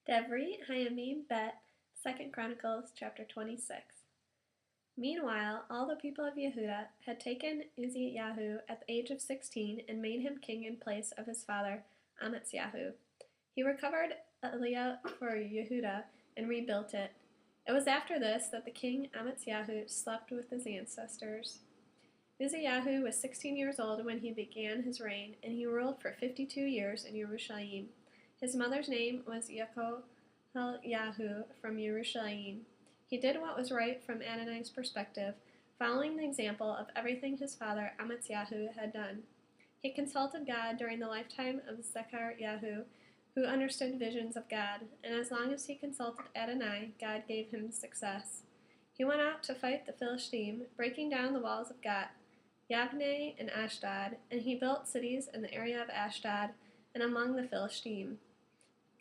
Divrei-hayamim bet, 2 Chronicles chapter 26. Meanwhile, all the people of Yehudah had taken Uzziyahu at the age of 16 and made him king in place of his father Amatziyahu. He recovered Eliah for Yehudah and rebuilt it. It was after this that the king Amatziyahu slept with his ancestors. Uzziyahu was 16 years old when he began his reign, and he ruled for 52 years in Yerushalayim. His mother's name was Yahu from Yerushalayim. He did what was right from Adonai's perspective, following the example of everything his father Amatziyahu had done. He consulted God during the lifetime of Zechariah, who understood visions of God, and as long as he consulted Adonai, God gave him success. He went out to fight the Philistine, breaking down the walls of Gath, Yavneh, and Ashdod, and he built cities in the area of Ashdod and among the Philistine.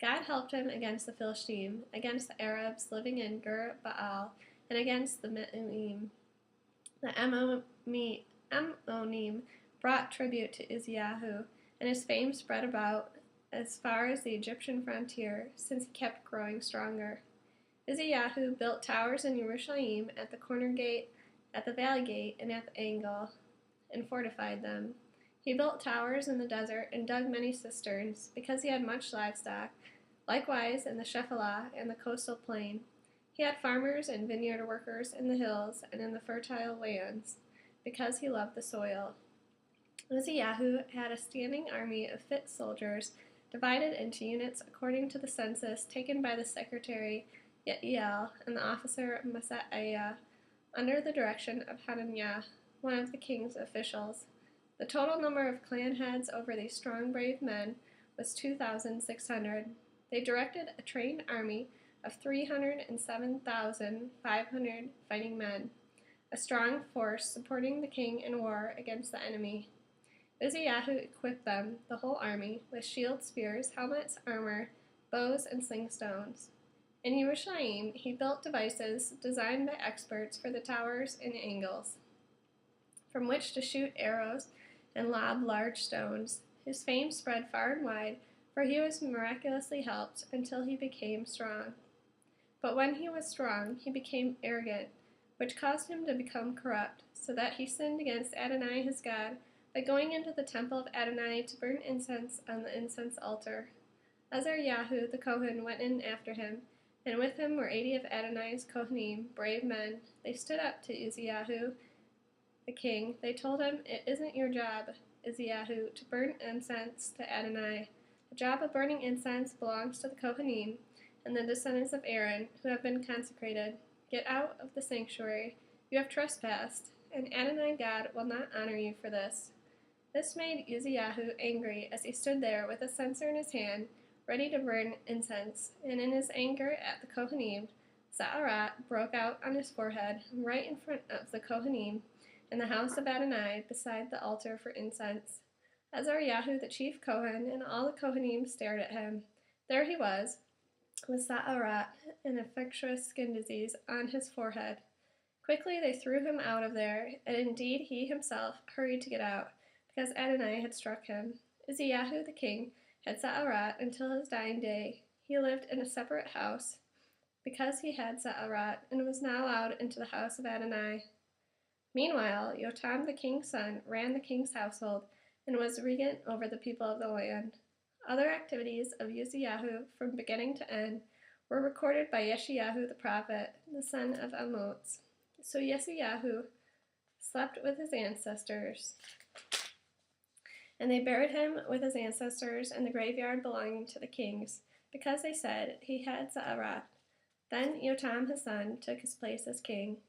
God helped him against the Philistine, against the Arabs living in Gur Baal, and against the Me'unim. The Ammonim brought tribute to Uzziyahu, and his fame spread about as far as the Egyptian frontier, since he kept growing stronger. Uzziyahu built towers in Yerushalayim at the corner gate, at the valley gate, and at the angle, and fortified them. He built towers in the desert and dug many cisterns, because he had much livestock, likewise in the Shephelah and the coastal plain. He had farmers and vineyard workers in the hills and in the fertile lands, because he loved the soil. Uzziyahu had a standing army of fit soldiers, divided into units according to the census taken by the secretary Yeiel and the officer Masaiah, under the direction of Hananiah, one of the king's officials. The total number of clan heads over these strong, brave men was 2,600. They directed a trained army of 307,500 fighting men, a strong force supporting the king in war against the enemy. Uzziyahu equipped them, the whole army, with shields, spears, helmets, armor, bows, and slingstones. In Yerushalayim, he built devices designed by experts for the towers and angles, from which to shoot arrows and lob large stones. His fame spread far and wide, for he was miraculously helped until he became strong. But when he was strong, he became arrogant, which caused him to become corrupt, so that he sinned against Adonai his God by going into the temple of Adonai to burn incense on the incense altar. Azariah the Kohen went in after him, and with him were 80 of Adonai's Kohanim, brave men. They stood up to Uzziyahu, the king. They told him, "It isn't your job, Uzziyahu, to burn incense to Adonai. The job of burning incense belongs to the Kohanim and the descendants of Aaron, who have been consecrated. Get out of the sanctuary. You have trespassed, and Adonai God will not honor you for this." This made Uzziyahu angry as he stood there with a censer in his hand, ready to burn incense, and in his anger at the Kohanim, Za'arat broke out on his forehead, right in front of the Kohanim, in the house of Adonai, beside the altar for incense. Azariah the chief Kohen and all the Kohanim stared at him. There he was, with Za'arat, an infectious skin disease, on his forehead. Quickly they threw him out of there, and indeed he himself hurried to get out, because Adonai had struck him. Uzziyahu the king had Za'arat until his dying day. He lived in a separate house, because he had Za'arat, and was not allowed into the house of Adonai. Meanwhile, Yotam the king's son ran the king's household, and was regent over the people of the land. Other activities of Uzziyahu from beginning to end were recorded by Yeshayahu the prophet, the son of Amoz. So Uzziyahu slept with his ancestors, and they buried him with his ancestors in the graveyard belonging to the kings, because they said he had Za'arat. Then Yotam his son took his place as king.